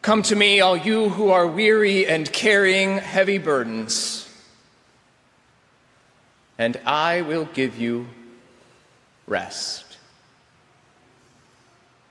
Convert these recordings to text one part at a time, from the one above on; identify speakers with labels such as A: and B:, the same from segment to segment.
A: Come to me, all you who are weary and carrying heavy burdens, and I will give you rest.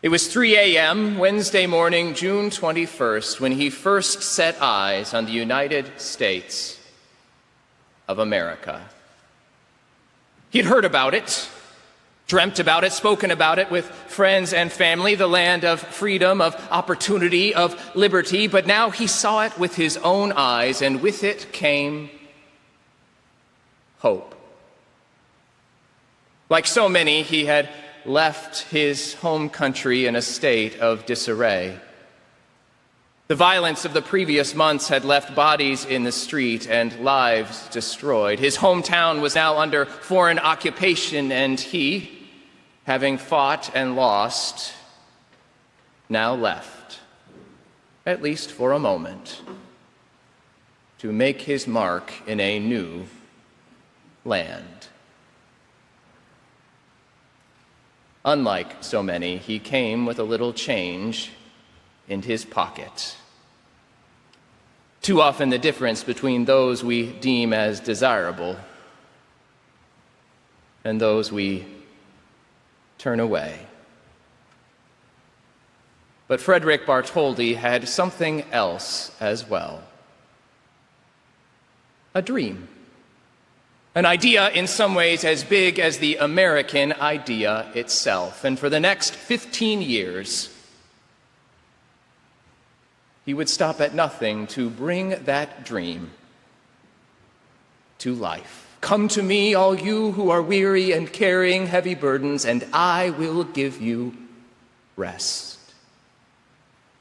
A: It was 3 a.m. Wednesday morning, June 21st, when he first set eyes on the United States of America. He'd heard about it, dreamt about it, spoken about it with friends and family, the land of freedom, of opportunity, of liberty, but now he saw it with his own eyes, and with it came hope. Like so many, he had left his home country in a state of disarray. The violence of the previous months had left bodies in the street and lives destroyed. His hometown was now under foreign occupation, and he, having fought and lost, now left, at least for a moment, to make his mark in a new land. Unlike so many, he came with a little change in his pocket. Too often the difference between those we deem as desirable and those we turn away. But Frederick Bartholdi had something else as well. A dream. An idea in some ways as big as the American idea itself. And for the next 15 years, he would stop at nothing to bring that dream to life. Come to me, all you who are weary and carrying heavy burdens, and I will give you rest.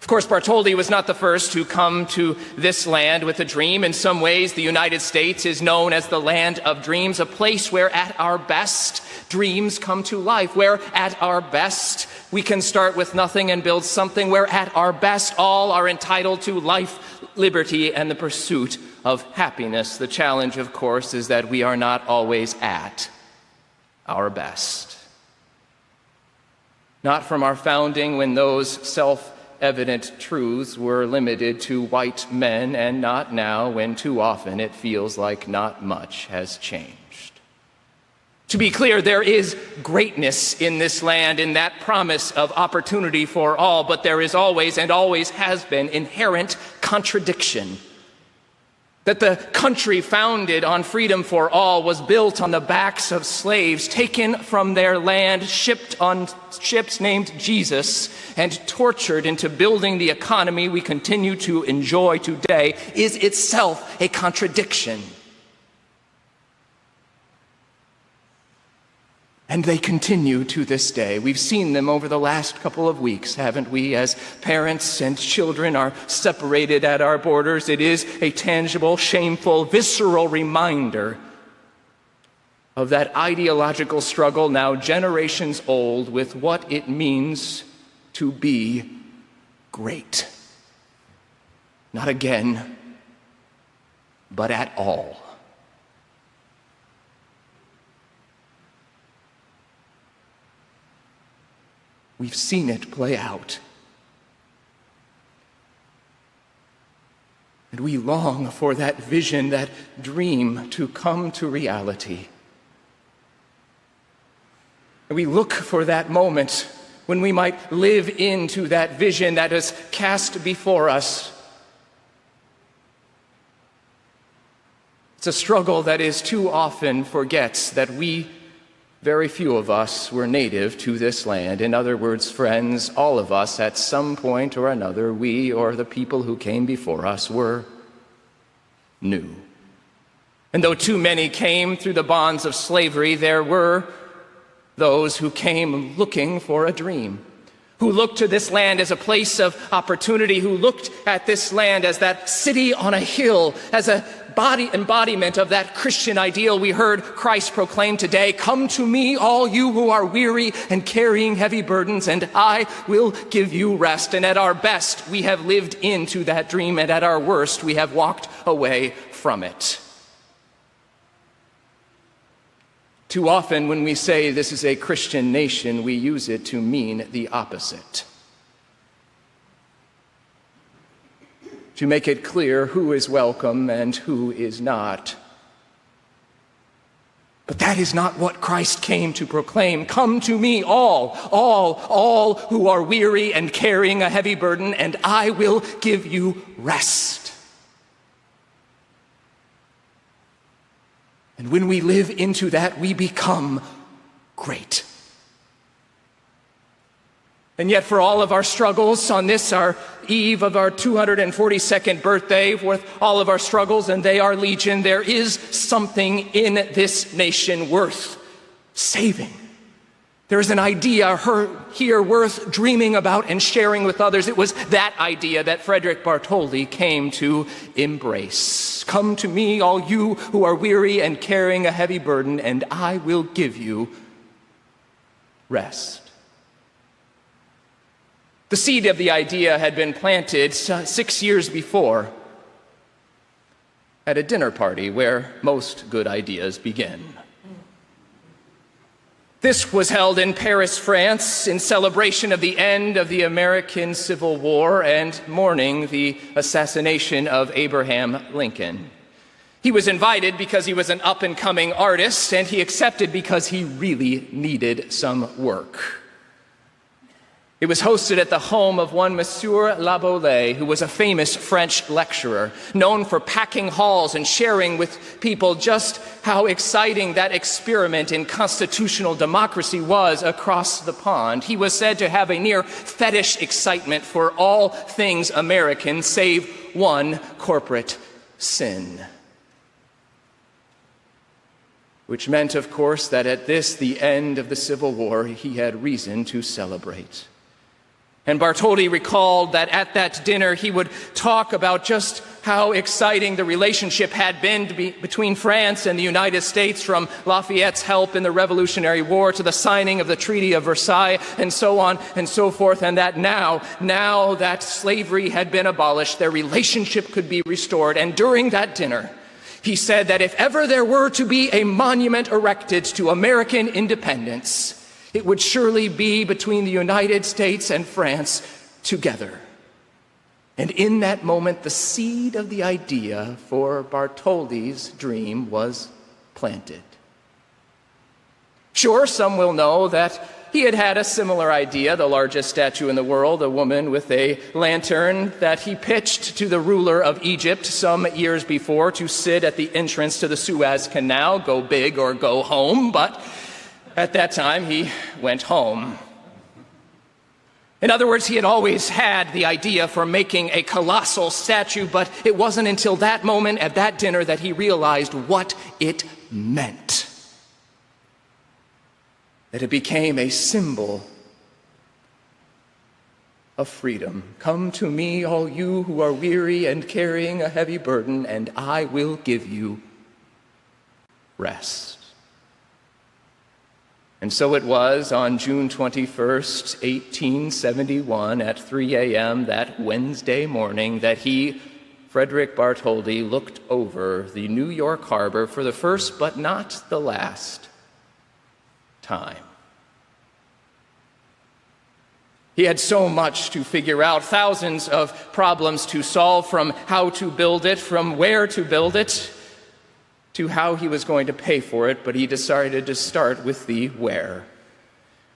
A: Of course, Bartholdi was not the first to come to this land with a dream. In some ways, the United States is known as the land of dreams, a place where at our best, dreams come to life, where at our best, we can start with nothing and build something, where at our best, all are entitled to life, liberty, and the pursuit of happiness. The challenge, of course, is that we are not always at our best. Not from our founding, when those self-evident truths were limited to white men, and not now, when too often it feels like not much has changed. To be clear, there is greatness in this land, in that promise of opportunity for all, but there is always, and always has been, inherent contradiction. That the country founded on freedom for all was built on the backs of slaves, taken from their land, shipped on ships named Jesus, and tortured into building the economy we continue to enjoy today, is itself a contradiction. And they continue to this day. We've seen them over the last couple of weeks, haven't we? As parents and children are separated at our borders, it is a tangible, shameful, visceral reminder of that ideological struggle now generations old with what it means to be great. Not again, but at all. We've seen it play out. And we long for that vision, that dream to come to reality. And we look for that moment when we might live into that vision that is cast before us. It's a struggle that is too often forgets that very few of us were native to this land. In other words, friends, all of us at some point or another, we or the people who came before us, were new. And though too many came through the bonds of slavery, there were those who came looking for a dream, who looked to this land as a place of opportunity, who looked at this land as that city on a hill, as a embodiment of that Christian ideal we heard Christ proclaim today. Come to me, all you who are weary and carrying heavy burdens, and I will give you rest. And at our best, we have lived into that dream, and at our worst, we have walked away from it. Too often when we say this is a Christian nation, we use it to mean the opposite. to make it clear who is welcome and who is not. But that is not what Christ came to proclaim. Come to me, all who are weary and carrying a heavy burden, and I will give you rest. And when we live into that, we become great. And yet for all of our struggles on this, our eve of our 242nd birthday, with all of our struggles, and they are legion, there is something in this nation worth saving. There is an idea here worth dreaming about and sharing with others. It was that idea that Frederick Bartholdi came to embrace. Come to me, all you who are weary and carrying a heavy burden, and I will give you rest. The seed of the idea had been planted 6 years before at a dinner party where most good ideas begin. This was held in Paris, France, in celebration of the end of the American Civil War and mourning the assassination of Abraham Lincoln. He was invited because he was an up-and-coming artist, and he accepted because he really needed some work. It was hosted at the home of one Monsieur Laboulaye, who was a famous French lecturer, known for packing halls and sharing with people just how exciting that experiment in constitutional democracy was across the pond. He was said to have a near fetish excitement for all things American, save one corporate sin. Which meant, of course, that at this, the end of the Civil War, he had reason to celebrate. And Bartholdi recalled that at that dinner he would talk about just how exciting the relationship had been between France and the United States, from Lafayette's help in the Revolutionary War to the signing of the Treaty of Versailles, and so on and so forth, and that now that slavery had been abolished, their relationship could be restored. And during that dinner, he said that if ever there were to be a monument erected to American independence, it would surely be between the United States and France together. And in that moment, the seed of the idea for Bartholdi's dream was planted. Sure, some will know that he had had a similar idea, the largest statue in the world, a woman with a lantern, that he pitched to the ruler of Egypt some years before to sit at the entrance to the Suez Canal, go big or go home, but at that time, he went home. In other words, he had always had the idea for making a colossal statue, but it wasn't until that moment at that dinner that he realized what it meant. That it became a symbol of freedom. Come to me, all you who are weary and carrying a heavy burden, and I will give you rest. And so it was on June 21st, 1871, at 3 a.m. that Wednesday morning, that he, Frederick Bartholdi, looked over the New York harbor for the first but not the last time. He had so much to figure out, thousands of problems to solve, from how to build it, from where to build it, to how he was going to pay for it, but he decided to start with the where.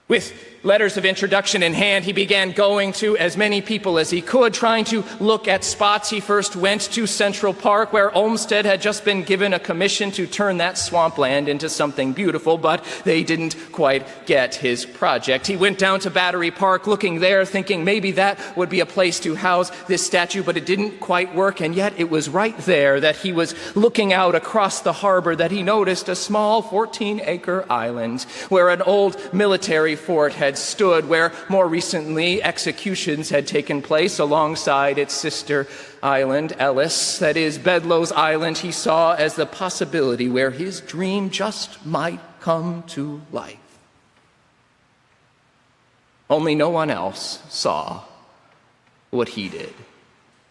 A: With letters of introduction in hand, he began going to as many people as he could, trying to look at spots. He first went to Central Park, where Olmsted had just been given a commission to turn that swampland into something beautiful, but they didn't quite get his project. He went down to Battery Park, looking there, thinking maybe that would be a place to house this statue, but it didn't quite work. And yet it was right there that he was looking out across the harbor that he noticed a small 14-acre island where an old military fort had stood, where more recently executions had taken place alongside its sister island, Ellis. That is, Bedloe's Island, he saw as the possibility where his dream just might come to life. Only no one else saw what he did.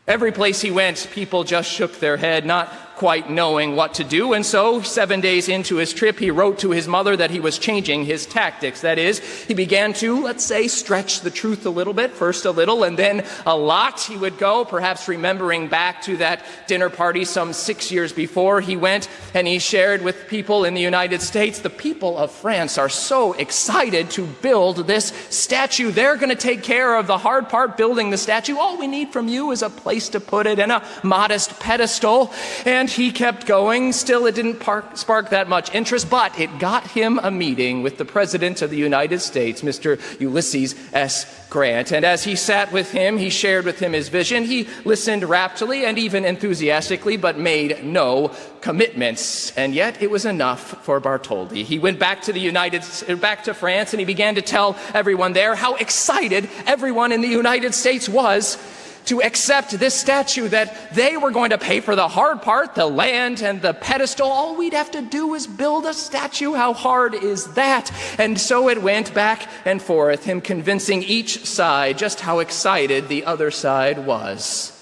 A: Every place he went, people just shook their head, not quite knowing what to do. And so 7 days into his trip, he wrote to his mother that he was changing his tactics. That is, he began to, let's say, stretch the truth a little bit, first a little and then a lot. He would go, perhaps remembering back to that dinner party some 6 years before. He went and he shared with people in the United States, the people of France are so excited to build this statue. They're going to take care of the hard part, building the statue. All we need from you is a place to put it and a modest pedestal. And he kept going. Still, it didn't spark that much interest, but it got him a meeting with the President of the United States, Mr. Ulysses S. Grant. And as he sat with him, he shared with him his vision. He listened raptly and even enthusiastically, but made no commitments. And yet it was enough for Bartholdi. He went back to France, and he began to tell everyone there how excited everyone in the United States was to accept this statue, that they were going to pay for the hard part, the land and the pedestal. All we'd have to do is build a statue. How hard is that? And so it went back and forth, him convincing each side just how excited the other side was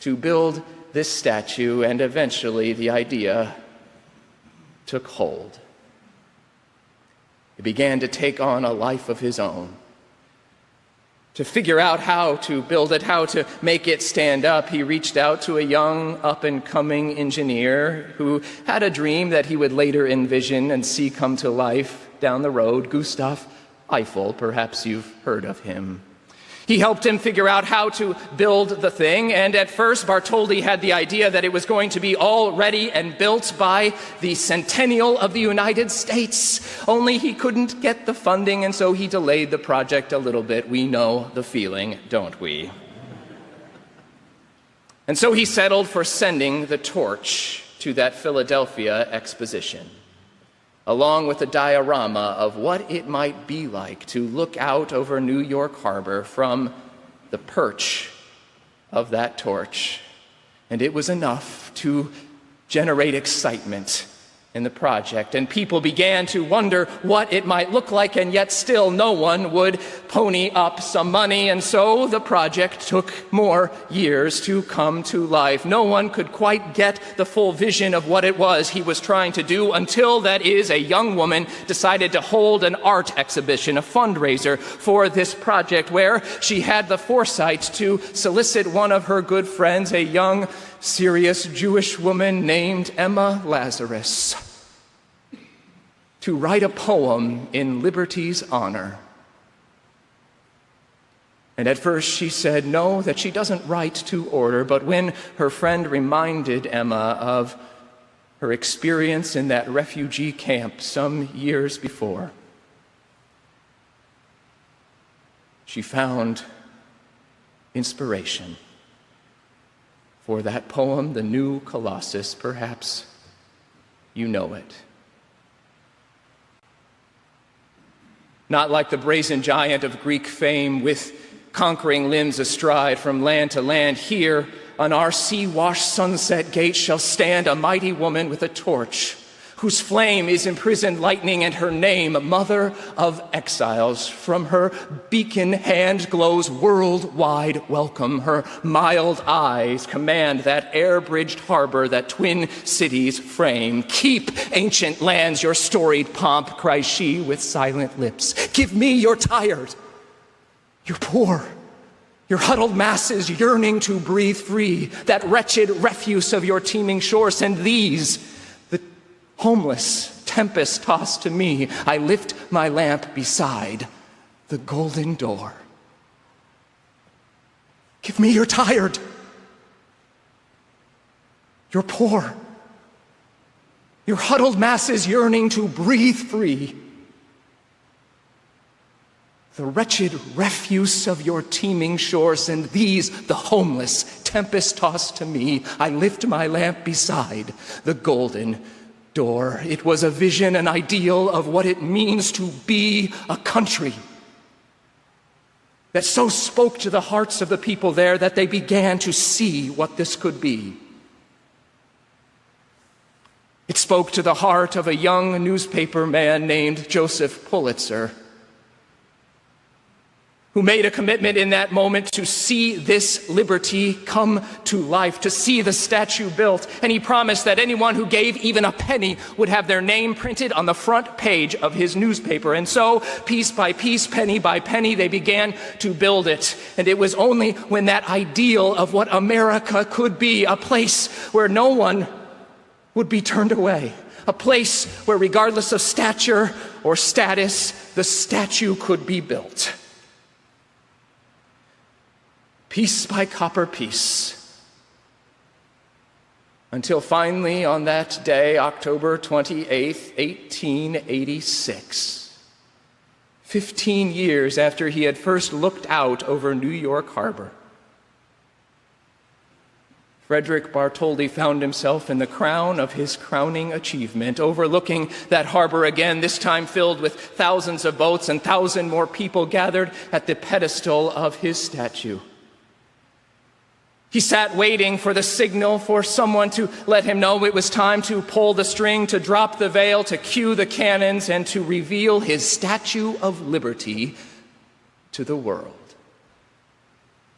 A: to build this statue, and eventually the idea took hold. It began to take on a life of his own. To figure out how to build it, how to make it stand up, he reached out to a young, up-and-coming engineer who had a dream that he would later envision and see come to life down the road, Gustave Eiffel. Perhaps you've heard of him. He helped him figure out how to build the thing, and at first Bartholdi had the idea that it was going to be all ready and built by the centennial of the United States. Only he couldn't get the funding, and so he delayed the project a little bit. We know the feeling, don't we? And so he settled for sending the torch to that Philadelphia exposition, along with a diorama of what it might be like to look out over New York Harbor from the perch of that torch. And it was enough to generate excitement in the project, and people began to wonder what it might look like, and yet still no one would pony up some money, and so the project took more years to come to life. No one could quite get the full vision of what it was he was trying to do until, that is, a young woman decided to hold an art exhibition, a fundraiser for this project, where she had the foresight to solicit one of her good friends, a young, serious Jewish woman named Emma Lazarus, to write a poem in liberty's honor. And at first she said no, that she doesn't write to order, but when her friend reminded Emma of her experience in that refugee camp some years before, she found inspiration for that poem, the new Colossus. Perhaps you know it. Not like the brazen giant of Greek fame with conquering limbs astride from land to land, here on our sea-washed sunset gate shall stand a mighty woman with a torch, whose flame is imprisoned lightning, and her name, Mother of Exiles. From her beacon hand glows worldwide welcome. Her mild eyes command that air-bridged harbor that twin cities frame. Keep, ancient lands, your storied pomp, cries she with silent lips. Give me your tired, your poor, your huddled masses yearning to breathe free, that wretched refuse of your teeming shores, and these, homeless, tempest-tossed to me, I lift my lamp beside the golden door. Give me your tired, your poor, your huddled masses yearning to breathe free, the wretched refuse of your teeming shores, and these, the homeless, tempest-tossed to me, I lift my lamp beside the golden door. It was a vision, an ideal of what it means to be a country that so spoke to the hearts of the people there that they began to see what this could be. It spoke to the heart of a young newspaper man named Joseph Pulitzer, who made a commitment in that moment to see this liberty come to life, to see the statue built. And he promised that anyone who gave even a penny would have their name printed on the front page of his newspaper. And so, piece by piece, penny by penny, they began to build it. And it was only when that ideal of what America could be, a place where no one would be turned away, a place where, regardless of stature or status, the statue could be built. Piece by copper piece, until finally on that day, October 28th, 1886, 15 years after he had first looked out over New York Harbor, Frederick Bartholdi found himself in the crown of his crowning achievement, overlooking that harbor again, this time filled with thousands of boats and 1,000 more people gathered at the pedestal of his statue. He sat waiting for the signal for someone to let him know it was time to pull the string, to drop the veil, to cue the cannons, and to reveal his Statue of Liberty to the world.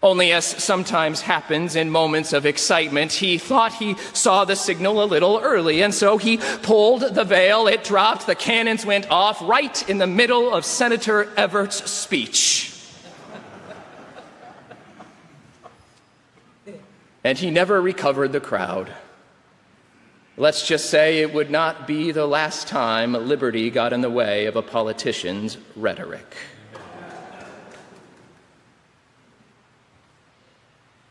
A: Only, as sometimes happens in moments of excitement, he thought he saw the signal a little early, and so he pulled the veil, it dropped, the cannons went off right in the middle of Senator Everett's speech. And he never recovered the crowd. Let's just say it would not be the last time liberty got in the way of a politician's rhetoric.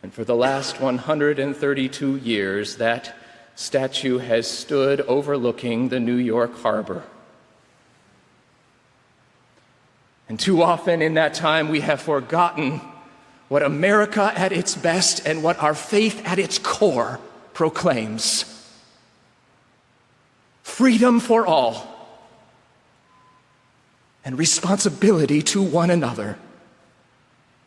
A: And for the last 132 years, that statue has stood overlooking the New York harbor. And too often in that time, we have forgotten what America at its best and what our faith at its core proclaims. Freedom for all and responsibility to one another.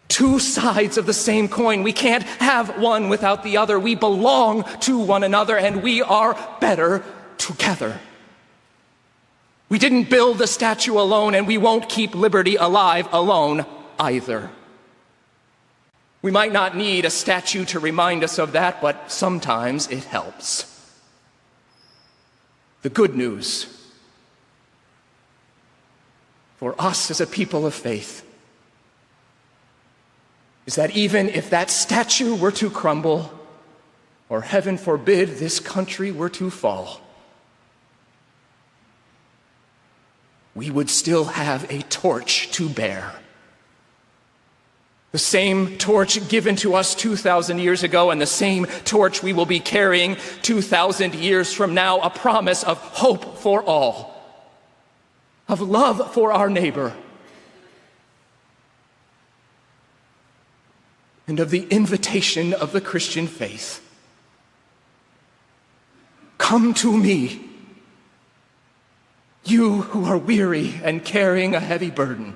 A: Two sides of the same coin. We can't have one without the other. We belong to one another, and we are better together. We didn't build the statue alone, and we won't keep liberty alive alone either. We might not need a statue to remind us of that, but sometimes it helps. The good news for us as a people of faith is that even if that statue were to crumble, or heaven forbid, this country were to fall, we would still have a torch to bear. The same torch given to us 2,000 years ago, and the same torch we will be carrying 2,000 years from now, a promise of hope for all, of love for our neighbor, and of the invitation of the Christian faith. Come to me, you who are weary and carrying a heavy burden,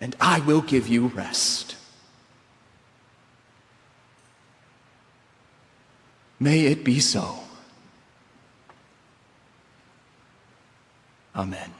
A: and I will give you rest. May it be so. Amen.